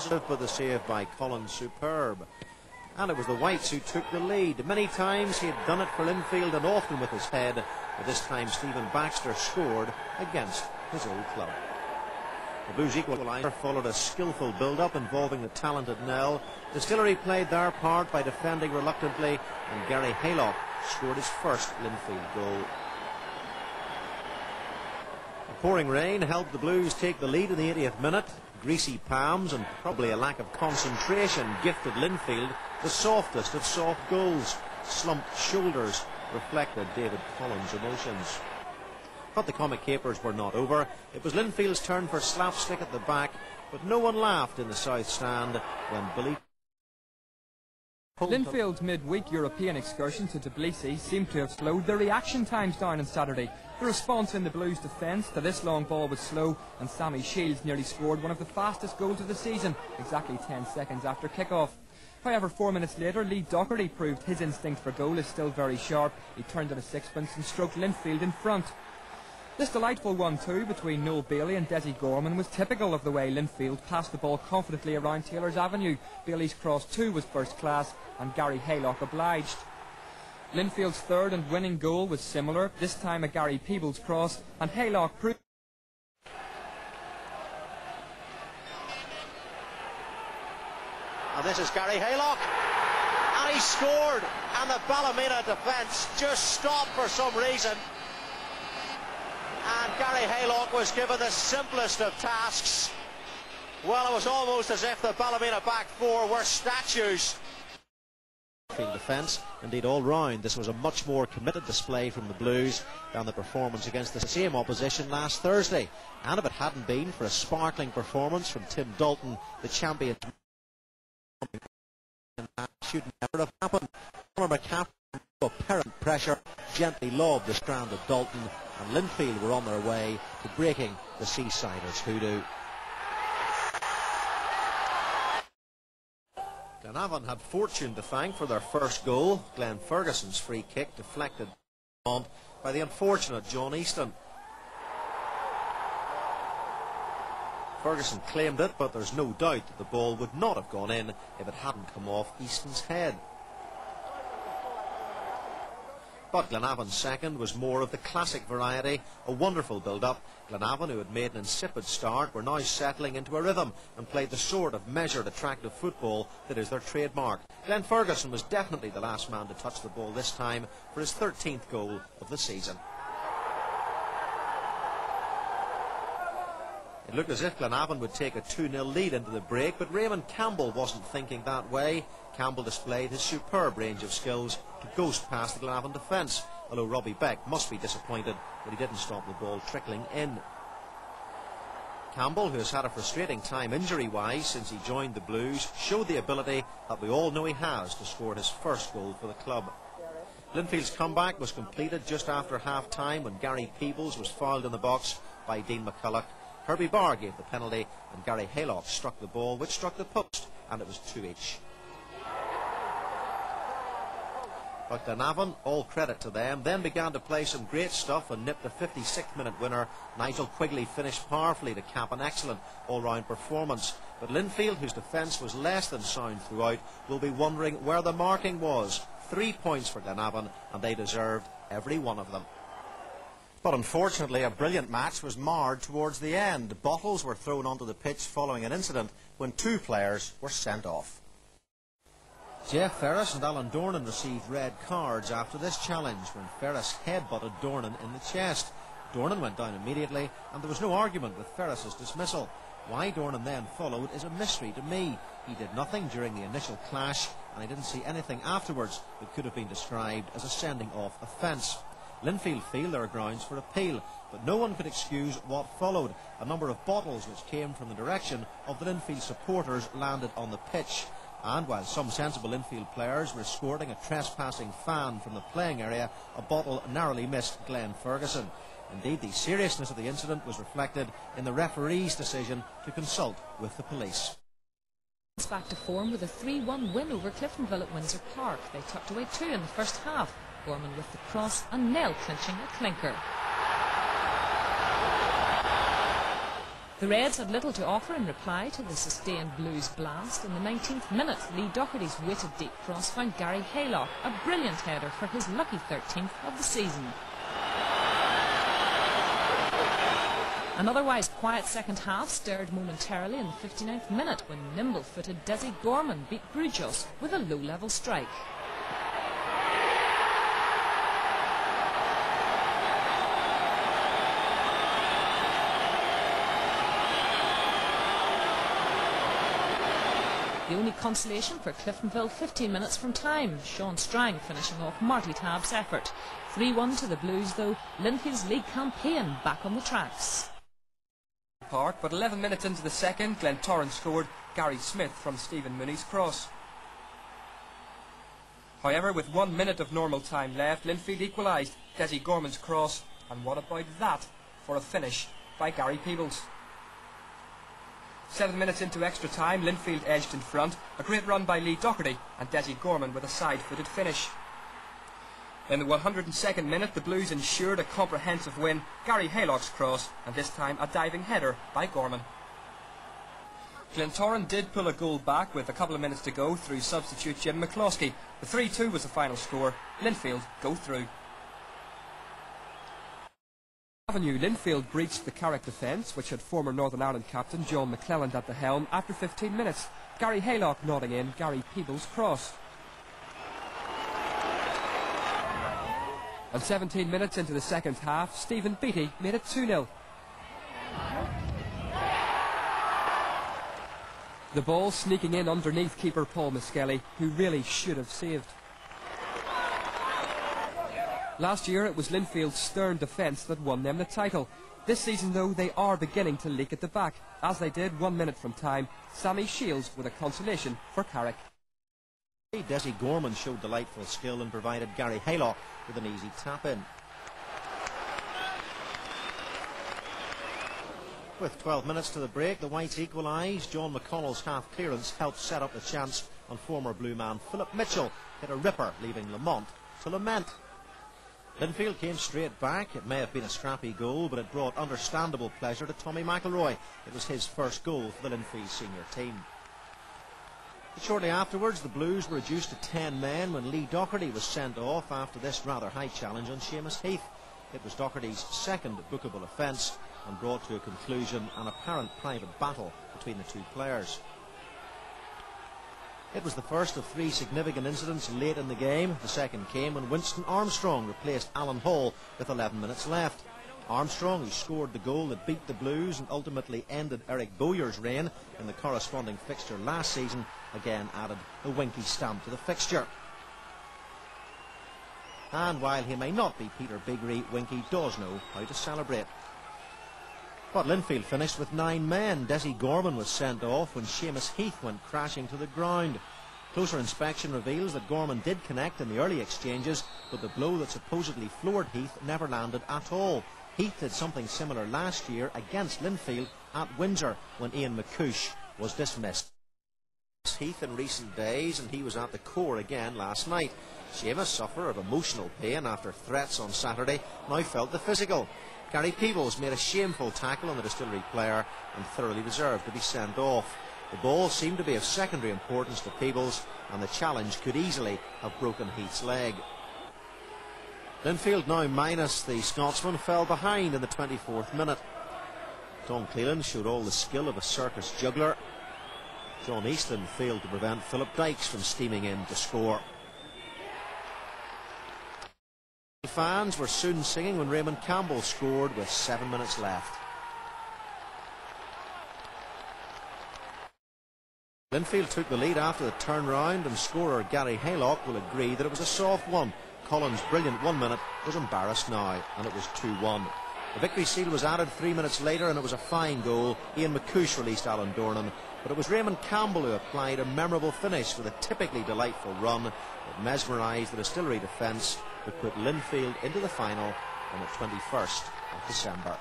But the save by Collins superb. And it was the Whites who took the lead. Many times he had done it for Linfield and often with his head, but this time Stephen Baxter scored against his old club. The Blues equaliser followed a skillful build-up involving the talented Nell. Distillery played their part by defending reluctantly, and Gary Haylock scored his first Linfield goal. The pouring rain helped the Blues take the lead in the 80th minute. Greasy palms and probably a lack of concentration gifted Linfield the softest of soft goals. Slumped shoulders reflected David Collins' emotions. But the comic capers were not over. It was Linfield's turn for slapstick at the back, but no one laughed in the south stand when Billy... Linfield's midweek European excursion to Tbilisi seemed to have slowed their reaction times down on Saturday. The response in the Blues' defence to this long ball was slow, and Sammy Shields nearly scored one of the fastest goals of the season, exactly 10 seconds after kick-off. However, 4 minutes later, Lee Docherty proved his instinct for goal is still very sharp. He turned it a sixpence and stroked Linfield in front. This delightful 1-2 between Noel Bailey and Desi Gorman was typical of the way Linfield passed the ball confidently around Taylor's Avenue. Bailey's cross too was first class, and Gary Haylock obliged. Linfield's third and winning goal was similar, this time a Gary Peebles cross, and Haylock proved... And this is Gary Haylock, and he scored, and the Ballymena defence just stopped for some reason. And Gary Haylock was given the simplest of tasks. Well, it was almost as if the Ballymena back four were statues. Defence, indeed all round, this was a much more committed display from the Blues than the performance against the same opposition last Thursday. And if it hadn't been for a sparkling performance from Tim Dalton, the champion, that should never have happened. Former captain, apparent pressure, gently lobbed the stranded Dalton, and Linfield were on their way to breaking the Seasiders' hoodoo. Glenavon had fortune to thank for their first goal. Glenn Ferguson's free kick deflected on by the unfortunate John Easton. Ferguson claimed it, but there's no doubt that the ball would not have gone in if it hadn't come off Easton's head. But Glenavon's second was more of the classic variety, a wonderful build-up. Glenavon, who had made an insipid start, were now settling into a rhythm and played the sort of measured, attractive football that is their trademark. Glenn Ferguson was definitely the last man to touch the ball this time for his 13th goal of the season. It looked as if Glenavon would take a 2-0 lead into the break, but Raymond Campbell wasn't thinking that way. Campbell displayed his superb range of skills to ghost past the Glenavon defence, although Robbie Beck must be disappointed that he didn't stop the ball trickling in. Campbell, who has had a frustrating time injury-wise since he joined the Blues, showed the ability that we all know he has to score his first goal for the club. Linfield's comeback was completed just after half-time when Gary Peebles was fouled in the box by Dean McCulloch. Herbie Barr gave the penalty and Gary Haylock struck the ball, which struck the post, and it was 2 each. But Glenavon, all credit to them, then began to play some great stuff and nipped a 56th-minute winner. Nigel Quigley finished powerfully to cap an excellent all-round performance. But Linfield, whose defence was less than sound throughout, will be wondering where the marking was. 3 points for Glenavon, and they deserved every one of them. But unfortunately, a brilliant match was marred towards the end. Bottles were thrown onto the pitch following an incident when 2 players were sent off. Jeff Ferris and Alan Dornan received red cards after this challenge when Ferris headbutted Dornan in the chest. Dornan went down immediately, and there was no argument with Ferris's dismissal. Why Dornan then followed is a mystery to me. He did nothing during the initial clash, and I didn't see anything afterwards that could have been described as a sending off offence. Linfield feel there are grounds for appeal, but no one could excuse what followed. A number of bottles which came from the direction of the Linfield supporters landed on the pitch. And while some sensible Linfield players were escorting a trespassing fan from the playing area, a bottle narrowly missed Glenn Ferguson. Indeed, the seriousness of the incident was reflected in the referee's decision to consult with the police. Back to form with a 3-1 win over Cliftonville at Windsor Park. They tucked away 2 in the first half. Gorman with the cross and Nell clinching a clinker. The Reds had little to offer in reply to the sustained Blues blast. In the 19th minute, Lee Docherty's weighted deep cross found Gary Haylock, a brilliant header for his lucky 13th of the season. An otherwise quiet second half stirred momentarily in the 59th minute when nimble-footed Desi Gorman beat Brujos with a low-level strike. The only consolation for Cliftonville 15 minutes from time, Sean Strang finishing off Marty Tabb's effort. 3-1 to the Blues though, Linfield's league campaign back on the tracks. Park, but 11 minutes into the second, Glentoran scored Gary Smith from Stephen Mooney's cross. However, with 1 minute of normal time left, Linfield equalised Desi Gorman's cross, and what about that for a finish by Gary Peebles? 7 minutes into extra time, Linfield edged in front. A great run by Lee Docherty and Desi Gorman with a side-footed finish. In the 102nd minute, the Blues ensured a comprehensive win. Gary Haylock's cross, and this time a diving header by Gorman. Glentoran did pull a goal back with a couple of minutes to go through substitute Jim McCloskey. The 3-2 was the final score. Linfield go through. Linfield breached the Carrick defence, which had former Northern Ireland captain John McClelland at the helm after 15 minutes. Gary Haylock nodding in Gary Peebles' cross. And 17 minutes into the second half, Stephen Beattie made it 2-0. The ball sneaking in underneath keeper Paul Miskelly, who really should have saved. Last year it was Linfield's stern defence that won them the title. This season though, they are beginning to leak at the back, as they did 1 minute from time. Sammy Shields with a consolation for Carrick. Desi Gorman showed delightful skill and provided Gary Haylock with an easy tap-in. With 12 minutes to the break, the Whites equalised. John McConnell's half clearance helped set up the chance on former Blue man Philip Mitchell. Hit a ripper, leaving Lamont to lament. Linfield came straight back. It may have been a scrappy goal, but it brought understandable pleasure to Tommy McElroy. It was his first goal for the Linfield senior team. But shortly afterwards, the Blues were reduced to 10 men when Lee Docherty was sent off after this rather high challenge on Seamus Heath. It was Docherty's second bookable offence and brought to a conclusion an apparent private battle between the two players. It was the first of three significant incidents late in the game. The second came when Winston Armstrong replaced Alan Hall with 11 minutes left. Armstrong, who scored the goal that beat the Blues and ultimately ended Eric Bowyer's reign in the corresponding fixture last season, again added the Winky stamp to the fixture. And while he may not be Peter Bigree, Winky does know how to celebrate. But Linfield finished with 9 men. Desi Gorman was sent off when Seamus Heath went crashing to the ground. Closer inspection reveals that Gorman did connect in the early exchanges, but the blow that supposedly floored Heath never landed at all. Heath did something similar last year against Linfield at Windsor when Ian McCoush was dismissed. Heath in recent days, and he was at the core again last night. Seamus, sufferer of emotional pain after threats on Saturday, now felt the physical. Gary Peebles made a shameful tackle on the Distillery player and thoroughly deserved to be sent off. The ball seemed to be of secondary importance to Peebles, and the challenge could easily have broken Heath's leg. Linfield, now minus the Scotsman, fell behind in the 24th minute. Don Cleland showed all the skill of a circus juggler. John Easton failed to prevent Philip Dykes from steaming in to score. Fans were soon singing when Raymond Campbell scored with 7 minutes left. Linfield took the lead after the turnaround, and scorer Gary Haylock will agree that it was a soft one. Collins' brilliant 1 minute was embarrassed now, and it was 2-1. The victory seal was added 3 minutes later, and it was a fine goal. Ian McCoush released Alan Dornan, but it was Raymond Campbell who applied a memorable finish with a typically delightful run that mesmerised the Distillery defence to put Linfield into the final on the 21st of December.